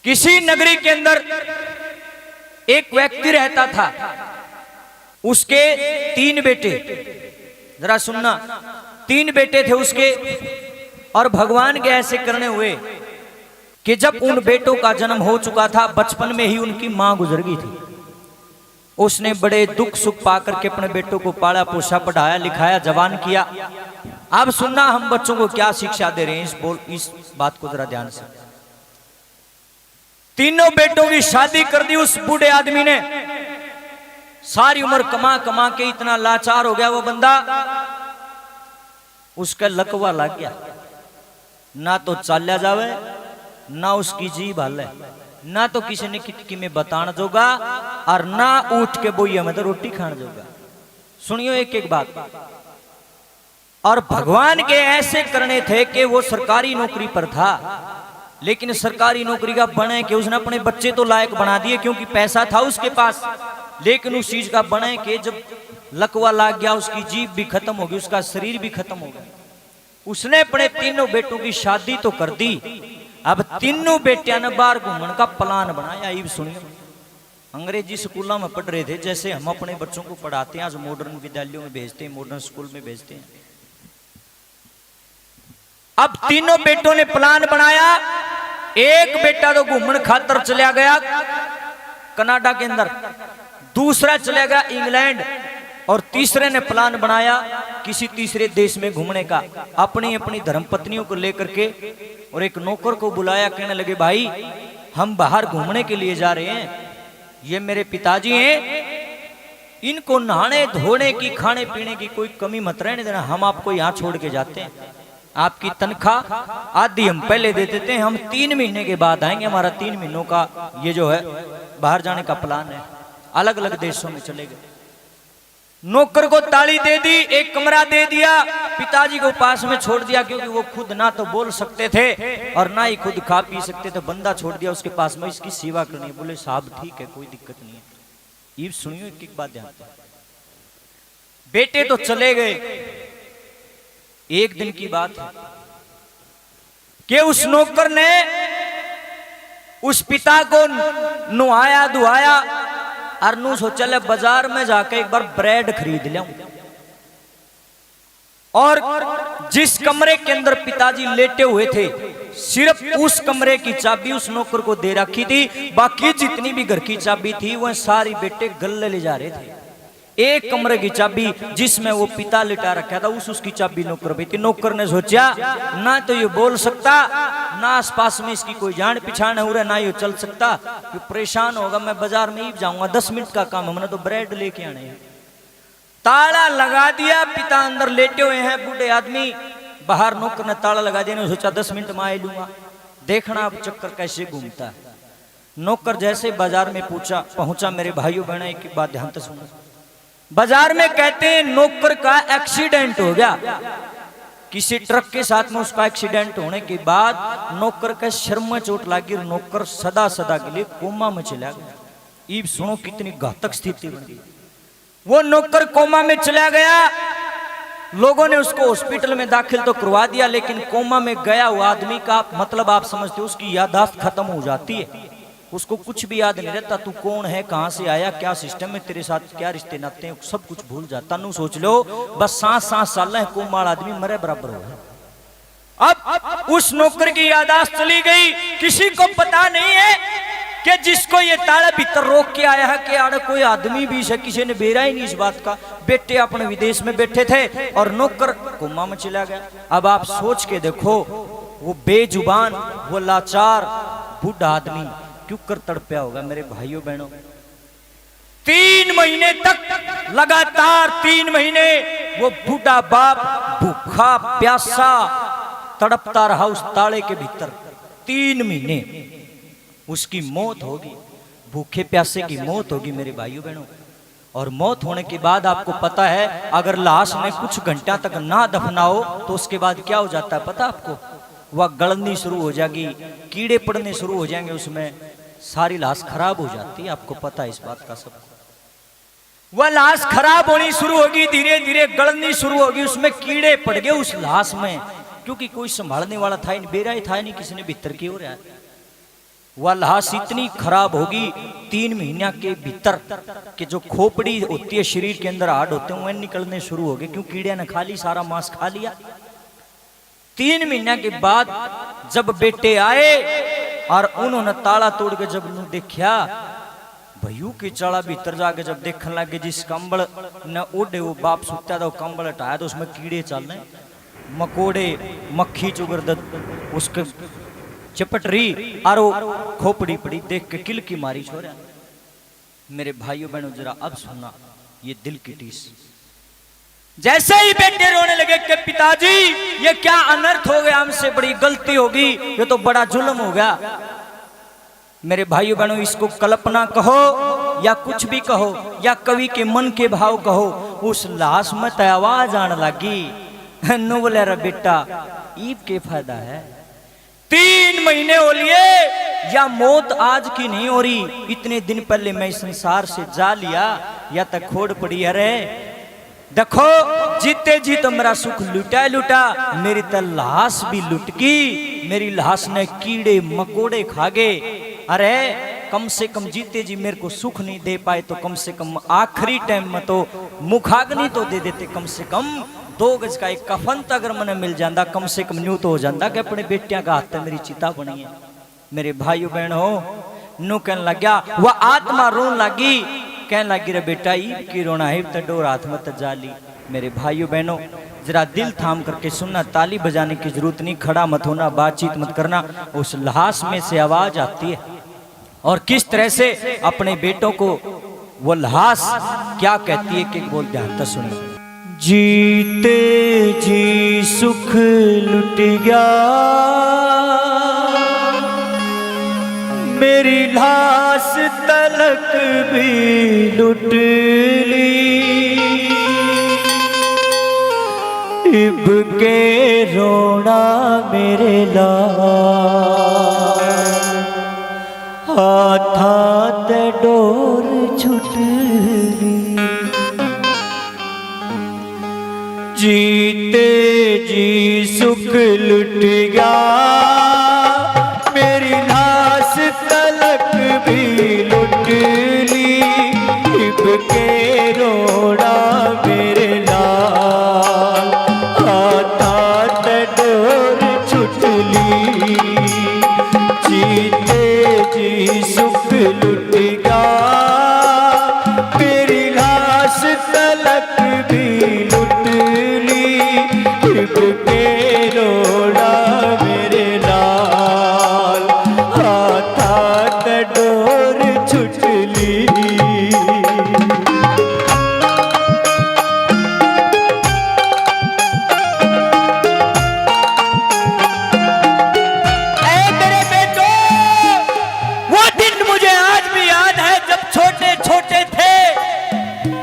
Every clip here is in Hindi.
किसी नगरी के अंदर एक व्यक्ति रहता था, उसके 3 बेटे, जरा सुनना, 3 बेटे थे उसके। और भगवान के ऐसे करने हुए कि जब उन बेटों का जन्म हो चुका था, बचपन में ही उनकी मां गुजर गई थी। उसने बड़े दुख सुख पाकर के अपने बेटों को पाला पोसा, पढ़ाया लिखाया, जवान किया। अब सुनना हम बच्चों को क्या शिक्षा दे रहे हैं, इस बात को जरा ध्यान से। तीनों बेटों की शादी कर दी उस बूढ़े आदमी ने। सारी उम्र कमा कमा के इतना लाचार हो गया वो बंदा, उसका लकवा लग गया, ना तो चाल्या जावे, ना उसकी जीभ हाले, ना तो किसी ने किटकी में बताना जोगा, और ना उठ के बोइया में तो रोटी खाना जोगा। सुनियो एक एक बात। और भगवान के ऐसे करने थे कि वो सरकारी नौकरी पर था, लेकिन सरकारी नौकरी का बने कि उसने अपने बच्चे तो लायक बना दिए क्योंकि पैसा था उसके पास, लेकिन उस चीज का बने कि जब लकवा लग गया, उसकी जीभ भी खत्म हो गई, उसका शरीर भी खत्म हो गया। उसने अपने तीनों बेटों की शादी तो कर दी। अब तीनों बेटियां ने बाहर घूमने का प्लान बनाया। ये सुनिए, अंग्रेजी स्कूलों में पढ़ रहे थे जैसे हम अपने बच्चों को पढ़ाते हैं, आज मॉडर्न विद्यालयों में भेजते हैं, मॉडर्न स्कूल में भेजते हैं। अब तीनों बेटों ने प्लान बनाया। एक बेटा तो घूमने खातर चला गया कनाडा के अंदर, दूसरा चला गया इंग्लैंड, और तीसरे ने प्लान बनाया किसी तीसरे देश में घूमने का, अपनी अपनी धर्मपत्नियों को लेकर के। और एक नौकर को बुलाया, कहने लगे भाई हम बाहर घूमने के लिए जा रहे हैं, ये मेरे पिताजी हैं, इनको नहाने धोने की खाने पीने की कोई कमी मत रहने देना, हम आपको यहाँ छोड़ के जाते हैं, आपकी तनख्वाह आधी हम पहले दे देते हैं, हम 3 महीने के बाद आएंगे, हमारा 3 महीनों का ये जो है बाहर जाने का प्लान है, अलग अलग देशों में चले गए। नौकर को ताली दे दी, एक कमरा दे दिया, पिताजी को पास में छोड़ दिया, क्योंकि वो खुद ना तो बोल सकते थे और ना ही खुद खा पी सकते थे, बंदा छोड़ दिया उसके पास में, इसकी सेवा करनी है। बोले साहब ठीक है, कोई दिक्कत नहीं है। ये सुनियो एक एक बात ध्यान से। बेटे तो चले गए। एक दिन की बात है कि उस नौकर ने उस पिता को नुहाया धुआया, और नू सोचा बाजार में जाके एक बार ब्रेड खरीद लिया। और जिस कमरे के अंदर पिताजी लेटे हुए थे, सिर्फ उस कमरे की चाबी उस नौकर को दे रखी थी, बाकी जितनी भी घर की चाबी थी वह सारी बेटे गले ले जा रहे थे। एक कमरे की चाबी जिसमें वो पिता लिटा रखा था, उसकी चाबी नौकर पे थी। नौकर ने सोचा ना तो ये बोल सकता, ना आस पास में इसकी कोई जान पिछान हो रहा, ना ये चल सकता, ये परेशान होगा, मैं बाजार में ही जाऊंगा, 10 मिनट का काम है, मैंने तो ब्रेड लेके आने हैं। ताला लगा दिया, पिता अंदर लेटे हुए हैं, बूढ़े आदमी बाहर, नौकर ने ताला लगा दिया। सोचा 10 मिनट में आ लूंगा, देखना अब चक्कर कैसे घूमता है। नौकर जैसे बाजार में पहुंचा, मेरे भाइयों बहनों एक बात ध्यान से सुनो। बाजार में कहते हैं नौकर का एक्सीडेंट हो गया, किसी ट्रक के साथ में उसका एक्सीडेंट होने के बाद नौकर के सिर में चोट लगी, नौकर सदा सदा के लिए कोमा में चला गया। ये सुनो कितनी घातक स्थिति बन गई। वो नौकर कोमा में चला गया, लोगों ने उसको हॉस्पिटल में दाखिल तो करवा दिया, लेकिन कोमा में गया हुआ आदमी का मतलब आप समझते हो, उसकी याददाश्त खत्म हो जाती है, उसको कुछ भी याद नहीं रहता, तू कौन है, कहां से आया, क्या सिस्टम है तेरे साथ, क्या रिश्ते नाते हैं, सब कुछ भूल जाता। नू सोच लो बस 7 साल है, कोमाल आदमी मरे बराबर हो। अब उस नौकर की याददाश्त चली गई, किसी को पता नहीं है कि जिसको ये ताला भीतर रोक के आया है कि आड़े कोई आदमी भी है, किसी ने बेरा ही नहीं इस बात का। बेटे अपने विदेश में बैठे थे और नौकर कोमा में चला गया। अब आप सोच के देखो, वो बेजुबान, वो लाचार बूढ़ा आदमी क्यों कर तड़पया होगा मेरे भाइयों बहनों। 3 महीने तक लगातार 3 महीने वो बूढ़ा बाप भूखा प्यासा तड़पता रहा उस ताले के भीतर। 3 महीने उसकी मौत होगी, भूखे प्यासे की मौत होगी मेरे भाइयों बहनों। और मौत होने के बाद आपको पता है, अगर लाश में कुछ घंटा तक ना दफनाओ तो उसके बाद क्या हो जाता है पता आपको? वह गलनी शुरू हो जाएगी, कीड़े पड़ने शुरू हो जाएंगे, उसमें सारी लाश खराब हो जाती है। आपको पता है इस बात का सब। वह लाश खराब होनी शुरू होगी, धीरे धीरे गलनी शुरू होगी, उसमें कीड़े पड़ गए उस लाश में, क्योंकि कोई संभालने वाला था नहीं, बेरा ही था नहीं, किसी ने भीतर की हो रहा है। वह लाश इतनी खराब होगी 3 महीना के भीतर कि जो खोपड़ी होती है शरीर के अंदर हार्ड होते हैं वह निकलने शुरू हो गए, क्यों कीड़े ने खा ली, सारा मांस खा लिया। 3 महीना के बाद जब बेटे आए और उन्होंने ताला तोड़ के जब देखा, भयू की चाला भीतर जाके जब देखने लगे, जिस कंबल न ओढ़े वो बाप सुता था, वो कंबल हटाया तो उसमें कीड़े चल रहे, मकोड़े, मक्खी चुगर उसके चपट रही और वो खोपड़ी पड़ी। देख के किल की मारी छोरा। मेरे भाइयों बहनों जरा अब सुनना ये दिल की टीस। जैसे ही बेटे रोने लगे कि पिताजी ये क्या अनर्थ हो गया, हमसे बड़ी गलती होगी, ये तो बड़ा जुल्म हो गया। मेरे भाइयों बहनों इसको कल्पना कहो या कुछ भी कहो या कवि के मन के भाव कहो, उस लाश में तो आवाज आने लगी, नो बोले रे बेटा ईब के फायदा है, 3 महीने हो लिए या मौत आज की नहीं हो रही, इतने दिन पहले मैं इस संसार से जा लिया या तक खोड़ पड़ी। अरे देखो जीते जी तो मेरा सुख लुटा लुटा, मेरी तो लाश भी लुट गई, मेरी लाश ने कीड़े मकोड़े खा गए। अरे कम से कम जीते जी मेरे को सुख नहीं दे पाए तो कम से कम आखिरी टाइम में तो मुखाग्नि तो दे देते, कम से कम 2 गज का एक कफन तो अगर मैंने मिल जाता, कम से कम न्यू तो हो जाता कि अपने बेटिया का हाथ मेरी चिता बनी है। मेरे भाइयों बहन हो नु कहने लग गया, वह आत्मा रोन लगी, कहने लगी रे बेटा ईब की रोना है तो डोर हाथ में तो जाली। मेरे भाइयों बहनों जरा दिल थाम करके सुनना, ताली बजाने की जरूरत नहीं, खड़ा मत होना, बातचीत मत करना। उस लाश में से आवाज आती है और किस तरह से अपने बेटों को वो लाश क्या कहती है कि बोल ध्यान तो सुनिए। जीते जी सुख लुट गया, मेरी लाश तलक भी लुट ली, इब के रोना मेरे लाल, हाथ डोर छुट ली। जीते जी सुख लुट गया, मेरी लाश तलक भी लुट ली, इब के रोना मेरे लाल, हाथ डोर छुट ली। जीते जी सुख लुट गया, मेरी लाश तलक भी लुट ली, इब के रोना मेरे लाल, हाथ डोर छुट ली।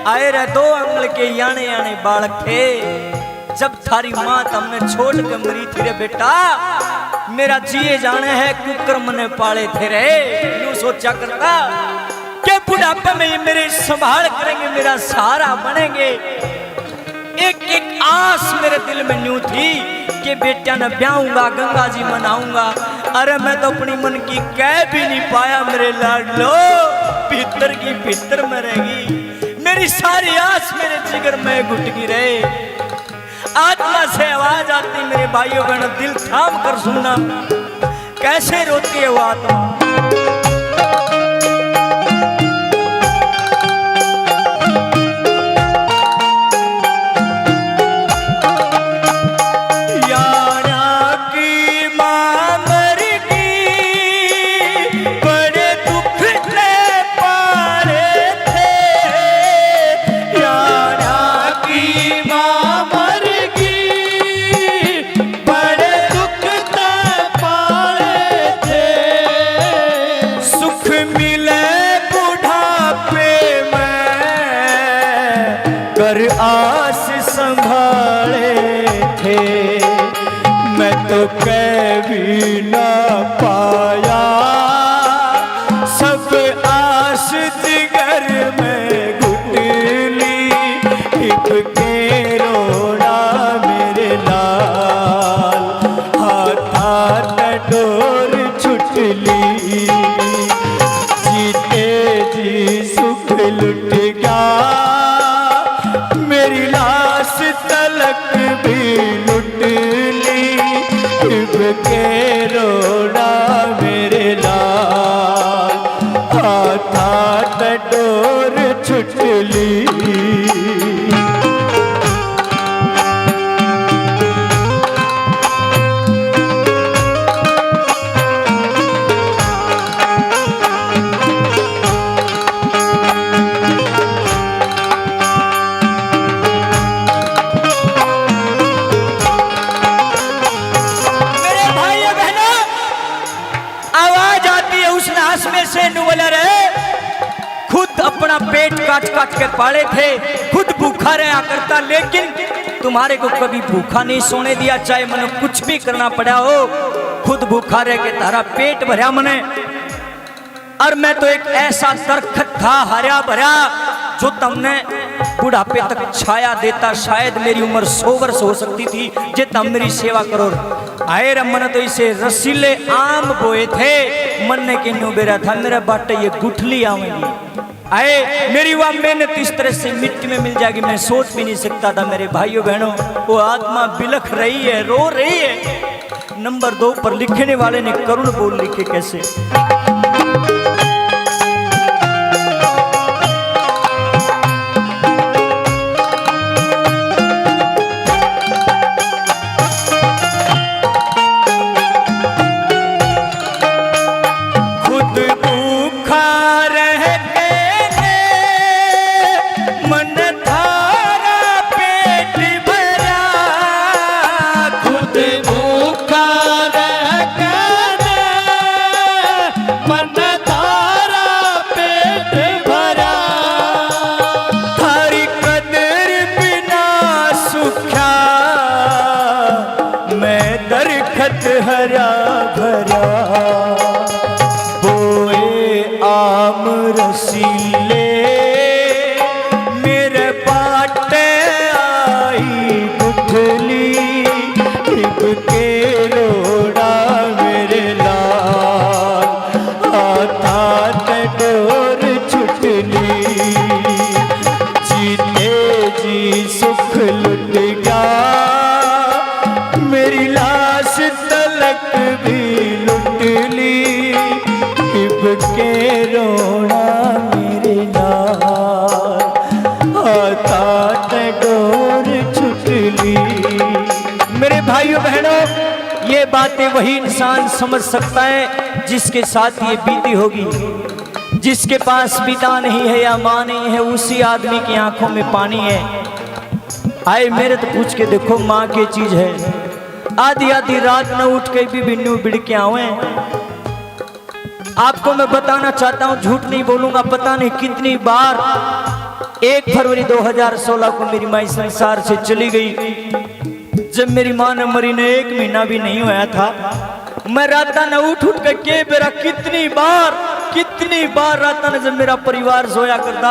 आए रे 2 अंगल के याने याने बालक थे, जब थारी माँ हमने छोड़ के मरी थी रे बेटा, मेरा जिए जाने है कुकर मने पाले थे रे। यूं सोचा करता कि बुढ़ापे में ये मेरे संभाल करेंगे, मेरा सहारा बनेंगे। एक एक आस मेरे दिल में न्यू थी कि बेटा ने ब्याहूंगा, गंगा जी मनाऊंगा। अरे मैं तो अपनी मन की कह भी नहीं पाया, मेरे लाडलो भीतर की भीतर में रहेगी, मेरी सारी आस मेरे जिगर में घुट गी रहे। आत्मा से आवाज आती, मेरे भाइयों बहनों दिल थाम कर सुनना, कैसे रोती है वो आत्मा। आस संभाले थे, मैं तो कह भी ना पाया, सब आस जिगर में घुट ली, इब के रोना मेरे लाल, हाथ डोर छुट ली। के रोड़ा मेरे लाल, हाथा डोर छुटली। खुद अपना पेट काट काट के पाले थे, खुद भूखा रहा करता, लेकिन तुम्हारे को कभी भूखा नहीं सोने दिया, चाहे मने कुछ भी करना पड़ा हो। खुद भूखा रह के तारा पेट भरा मने। और मैं तो एक ऐसा दरखत था हरा भरा जो तुमने बुढ़ापे तक छाया देता। शायद मेरी उम्र 100 वर्ष हो सकती थी जे तुम मेरी सेवा करो। आए रमन तो इसे रसीले आम बोए थे, मन ने के न्यू बेरा था मेरा बाटे ये गुठली आवेगी। आए मेरी वह मेहनत इस तरह से मिट्टी में मिल जाएगी, मैं सोच भी नहीं सकता था। मेरे भाइयों बहनों, वो आत्मा बिलख रही है, रो रही है। नंबर 2 पर लिखने वाले ने करुण बोल लिखे कैसे। हरा भरा बोए आम रसीले, मेरे बाटे आई गुठली। इब के रोड़ा मेरे लाल, हाथा डोर छुटली। जीते जी सुख लुट गया, मेरी लाश तलक भी लुट ली। इब के रोड़ा मेरे लाल, हाथा डोर छुटली। मेरे भाइयों बहनों, ये बातें वही इंसान समझ सकता है जिसके साथ ये बीती होगी। जिसके पास पिता नहीं है या माँ नहीं है, उसी आदमी की आंखों में पानी है। आए मेरे तो पूछ के देखो, माँ की चीज है। आधी आधी रात न उठ के भी बिन्नू बिड़ के आवे। आपको मैं बताना चाहता हूं, झूठ नहीं बोलूंगा। पता नहीं कितनी बार 1 फरवरी 2016 को मेरी माँ संसार से चली गई। जब मेरी माँ ने मरी ने 1 महीना भी नहीं हुआ था, मैं रात न उठ के मेरा कितनी बार रात न जब मेरा परिवार सोया करता,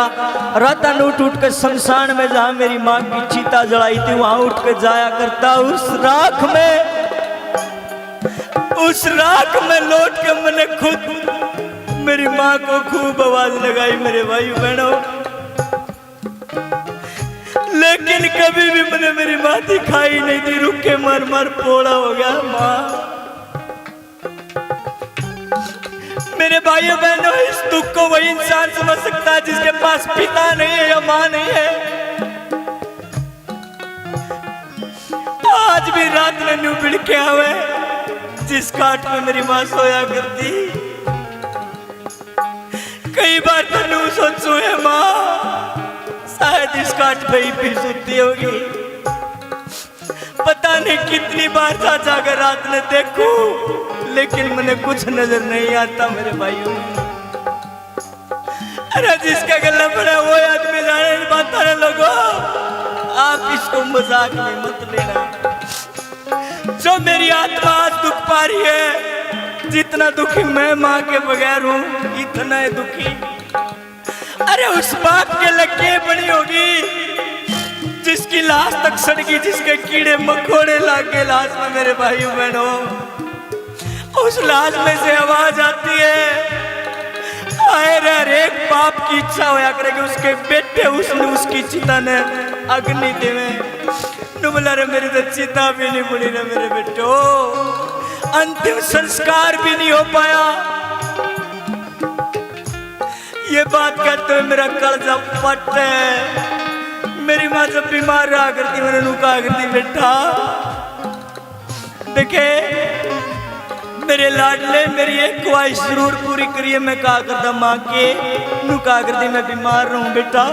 रात न उठ के शमशान में जहां मेरी माँ की चिता जलाई थी वहां उठ के जाया करता। उस राख में लौट के मैंने खुद मेरी माँ को खूब आवाज लगाई मेरे भाई बहनों, लेकिन कभी भी मैंने मेरी माँ दिखाई नहीं दी। रुक के मर मर पोड़ा हो गया माँ। मेरे भाइयों बहनों, इस दुख को वही इंसान समझ सकता है जिसके पास पिता नहीं है या माँ नहीं है। आज भी रात में न्यू बिड़ के आवे, जिस काट में मेरी माँ सोया करती। कई बार तो न्यू सोचू है माँ, शायद इस काट पे ही भी सोती होगी। पता नहीं कितनी बार चाचा का रात में देखूं, लेकिन मैंने कुछ नजर नहीं आता मेरे भाइयों। अरे जिसका गला पड़ा वो आदमी जाने पाता है। लोगों, आप इसको मजाक में मत लेना। जो मेरी आत्मा आज दुख पा रही है, जितना दुखी मैं माँ के बगैर हूँ, इतना है दुखी। अरे उस बाप के लगे बनी होगी जिसकी लाश तक सड़गी, जिसके कीड़े मकोड़े लाग गए लाश में मेरे भाइयों बहनों। उस लाश में से आवाज आती है, आए रे एक बाप की इच्छा होया करेगी उसके बेटे उसने उसकी चिता ने अग्नि देवे। नुमला रे मेरी तो चिता भी नहीं बुनी रे मेरे बेटो। अंतिम संस्कार भी नहीं हो पाया। ये बात कहते हुए मेरा कलेजा फट है। मेरी माँ जब बीमार रहा करती मैंने नुका करती बेटा देखे मेरे लाडले मेरी एक ख्वाहिश जरूर पूरी करिए। मैं कहा करता माँ के नुका करती मैं बीमार रहूं बेटा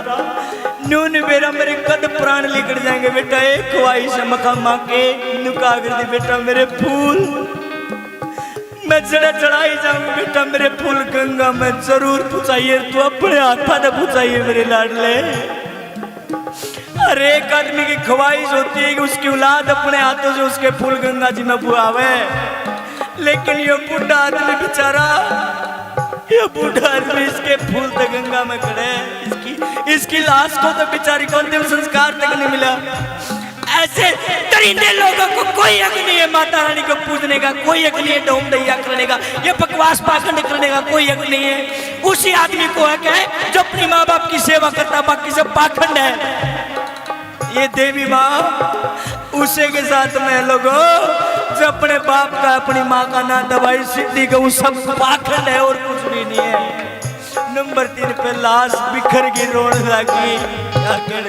नून बेरा मेरे कद प्राण लिकट जाएंगे बेटा। एक ख्वाहिश है मखा माँ के नुका करती बेटा मेरे फूल मैं जड़ा चढ़ाई जाऊंगी बेटा मेरे फूल गंगा में जरूर पुचाइए। तू अपने हाथा से पुचाइए मेरे लाडले। हर एक आदमी की ख्वाहिश होती है कि उसकी औलाद अपने हाथों से उसके फूल गंगा जी में बुआवे, लेकिन ये बूढ़ा आदमी बेचारा ये बूढ़ा आदमी इसके फूल तक गंगा में खड़े इसकी लाश को तो बेचारी को अंतिम संस्कार तक नहीं मिला। ऐसे दरिंदे लोगों को कोई हक नहीं है माता रानी को पूजने का, कोई हक नहीं है डोम दैया करने का, ये बकवास पाखंड करने का कोई हक नहीं है। उसी आदमी को हक है जो अपनी माँ बाप की सेवा करता, बाकी सब पाखंड है। ये देवी माँ उसे के साथ में लोगों जो अपने बाप का अपनी माँ का ना दवाई सिद्धि का वो सब पाखंड है और कुछ भी नहीं है। नंबर 3 पे लाश बिखर की रोने लगी। क्या कर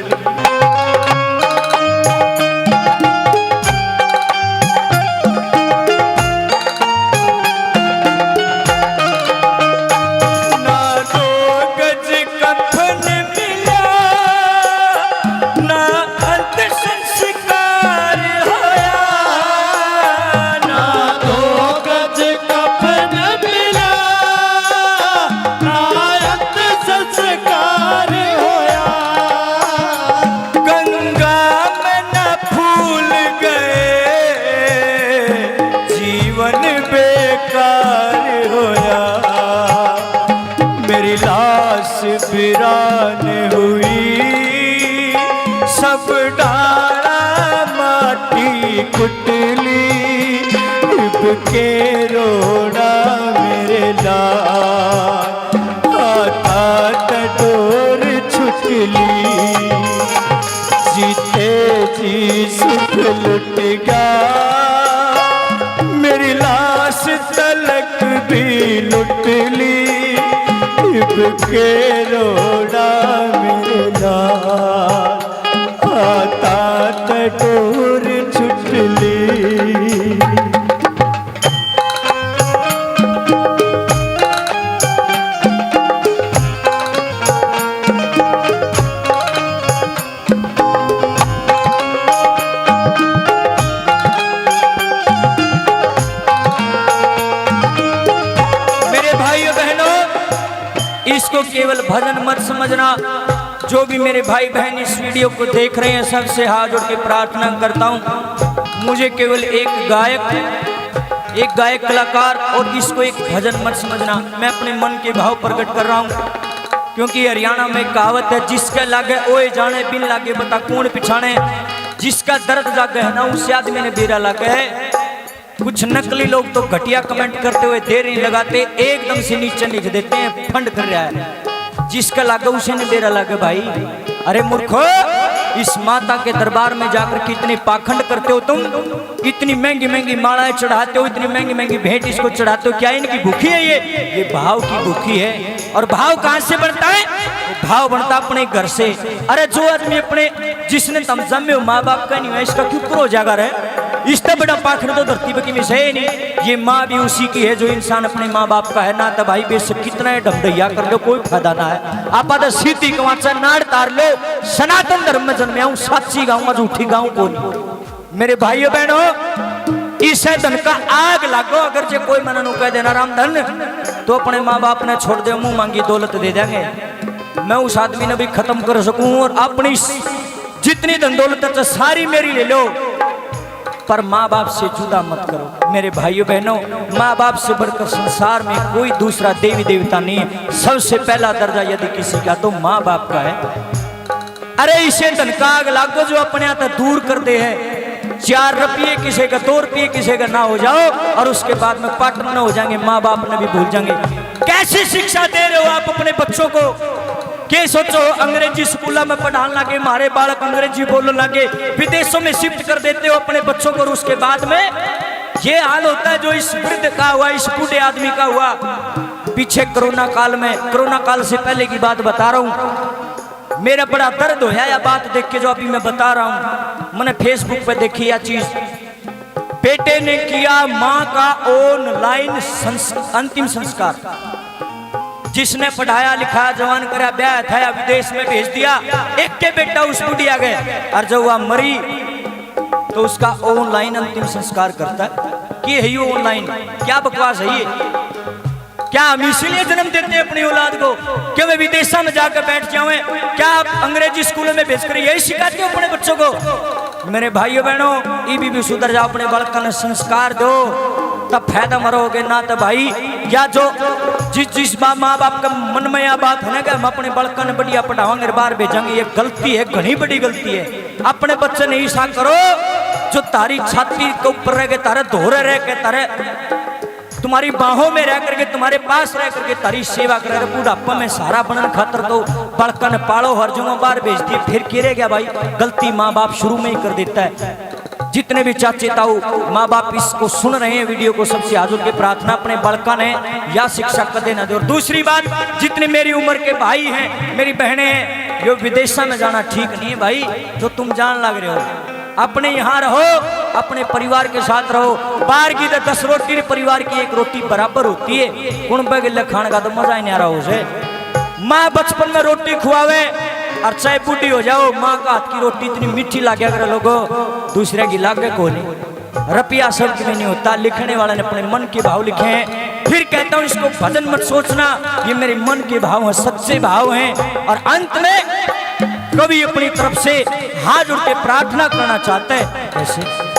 वीरान हुई सब डाला माटी कुटली के रोना मेरे लाल आता टटोर छुटली जीते जी सुख लुट गा मेरी लाश तलक भी लुट ली के रोड़ा मेरे लाल आता टटोर छुटली। इसको केवल भजन मत समझना। जो भी मेरे भाई बहन इस वीडियो को देख रहे हैं सबसे हाथ जोड़ के प्रार्थना करता हूँ मुझे केवल एक गायक कलाकार और इसको एक भजन मत समझना। मैं अपने मन के भाव प्रकट कर रहा हूँ क्योंकि हरियाणा में कहावत है जिसका लागे ओए जाने बिन लागे बता कौन पिछाने। जिसका दर्द जागे है ना उस आदमी ने बेरा लागे है। कुछ नकली लोग तो घटिया कमेंट करते हुए देर नहीं लगाते एकदम से नीचे लिख देते हैं फंड कर रहा है। जिसका लागे उसे ने बेरा लागे भाई। अरे मूर्खो इस माता के दरबार में जाकर कितने पाखंड करते हो तुम। इतनी महंगी महंगी मालाएं चढ़ाते हो, इतनी महंगी महंगी भेंट इसको चढ़ाते हो। क्या इनकी भूखी है? ये भाव की भूखी है। और भाव कहां से बढ़ता है? भाव बढ़ता अपने घर से। अरे जो आदमी अपने जिसने तुम जमे हो माँ बाप का नहीं है इसका क्यों करो जागर है। इससे बड़ा पाखंड तो धरती पर किसी है नहीं। ये माँ भी उसी की है जो इंसान अपने माँ बाप का है ना। तो भाई बेशक कितना ढमढैया कर लो कोई फायदा ना है। आप सीधी कमाचा नाड़ तार लो। सनातन धर्म में जन्मे हूँ साची गाऊंगा झूठी गाऊं कौन। मेरे भाइयों बहनों इस धन का आग लागो। अगर जो कोई मना कह देना राम धन तो अपने माँ बाप ने छोड़ दे मुंह मांगी दौलत दे देंगे। मैं उस आदमी ने भी खत्म कर सकूं और अपनी जितनी धन दौलत है सारी मेरी ले लो पर माँ बाप से जुदा मत करो। मेरे भाइयों बहनों माँ बाप से बढ़कर संसार में कोई दूसरा देवी देवता नहीं है। सबसे पहला दर्जा यदि किसी का तो माँ बाप का है। अरे इसे धन का आग लागो जो अपने यहाँ दूर कर दे है। 4 रुपये किसी का 2 रुपये किसी का ना हो जाओ और उसके बाद में पार्टनर हो जाएंगे माँ बाप ने भी भूल जाएंगे। कैसी शिक्षा दे रहे हो आप अपने बच्चों को? के सोचो अंग्रेजी स्कूल में पढ़ाने लगे हमारे बालक अंग्रेजी बोलने लगे विदेशों में शिफ्ट कर देते हो अपने बच्चों को और उसके बाद में ये हाल होता है जो इस वृद्ध का हुआ, इस बूढ़े आदमी का हुआ पीछे कोरोना काल में। कोरोना काल से पहले की बात बता रहा हूँ, मेरा बड़ा दर्द होया या बात देख के जो अभी मैं बता रहा हूँ। मैंने फेसबुक पे देखी यह चीज, बेटे ने किया माँ का ऑनलाइन अंतिम संस्कार। जिसने पढ़ाया लिखाया जवान करा ब्याह था विदेश में भेज दिया, एक के बेटा उस बुढ़िया गए और जब वह मरी तो उसका ऑनलाइन अंतिम संस्कार करता है। कि है ये ऑनलाइन, क्या बकवास है ये? क्या हम इसीलिए जन्म देते हैं अपनी औलाद को कि वे विदेशा में जाकर बैठ जाए? क्या आप अंग्रेजी स्कूलों में भेजकर यही सिखाते हो अपने बच्चों को? मेरे भाइयों बहनों, ई भी सुधर जाओ, अपने बालक ने संस्कार दो, तब फायदा मरोगे ना तो भाई। या जो जिस माँ बाप का मन में यह बात है ना कि हम अपने बालक ने बढ़िया पढ़ावांगे बाहर भेजेंगे, ये गलती है, घनी बड़ी गलती है। अपने बच्चे ने ऐसा करो जो तारी छाती के ऊपर रह के तारे धोरे रह के तारे तुम्हारी बाहों में रह करके तुम्हारे पास रह करके तारी सेवा करे। बुढ़ापा में सारा बनन खातर तो बड़का ने पालो हर जगह बाहर भेज दी, फिर गिरे गया भाई। गलती माँ बाप शुरू में ही कर देता है। जितने भी चाचे ताऊ माँ बाप इसको सुन रहे हैं वीडियो को, सबसे हाथ जोड़ के प्रार्थना अपने बड़का ने या शिक्षा कर देना दे। और दूसरी बात, जितने मेरी उम्र के भाई हैं मेरी बहनें हैं, जो विदेशा में जाना ठीक नहीं है भाई। जो तुम जान लग रहे हो, अपने यहाँ रहो, अपने परिवार के साथ रहो। बाहर की 10 रोटी परिवार की 1 रोटी बराबर होती है। कुणबे गिल्ले खाने का तो मजा ही नहीं आ रहा उसे। माँ बचपन में रोटी खुआवे और चाहे बूढ़ी हो जाओ, माँ का हाथ की रोटी इतनी मीठी लागे अगर लोगों, दूसरे की लागे को नहीं। रुपया सब में नहीं होता। लिखने वाले ने अपने मन के भाव लिखे हैं। फिर कहता हूँ इसको भजन मत सोचना, ये मेरे मन के भाव हैं, सच्चे भाव हैं। और अंत में कवि अपनी तरफ से हाथ जोड़ के प्रार्थना करना चाहते हैं ऐसे।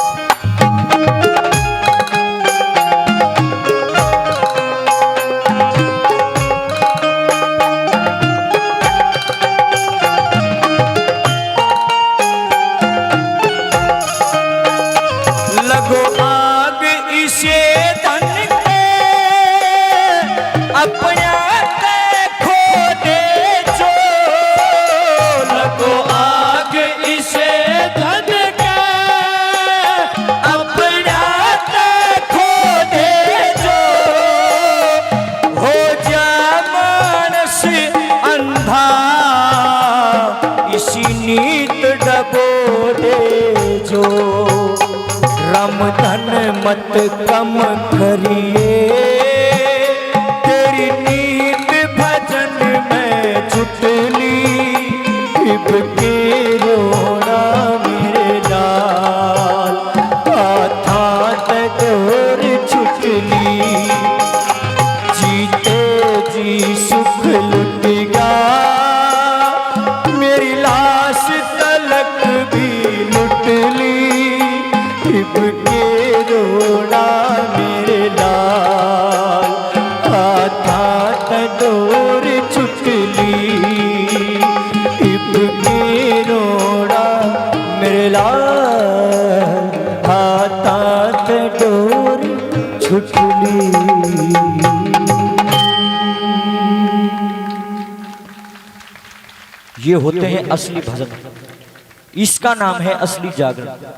मत कम करिए, तेरी नीत भजन में छुटली, इब के रोना मेरे लाल, आथा तोर छुटली। जीते जी सुख लुट गया, मेरी लाश तलक भी लुटली, इब के रोना मेरे लाल, आथा तोर छुटली, इब के रोना मेरे लाल, आथा तोर छुटली। ये होते हैं असली भजन, इसका नाम है असली जागरण।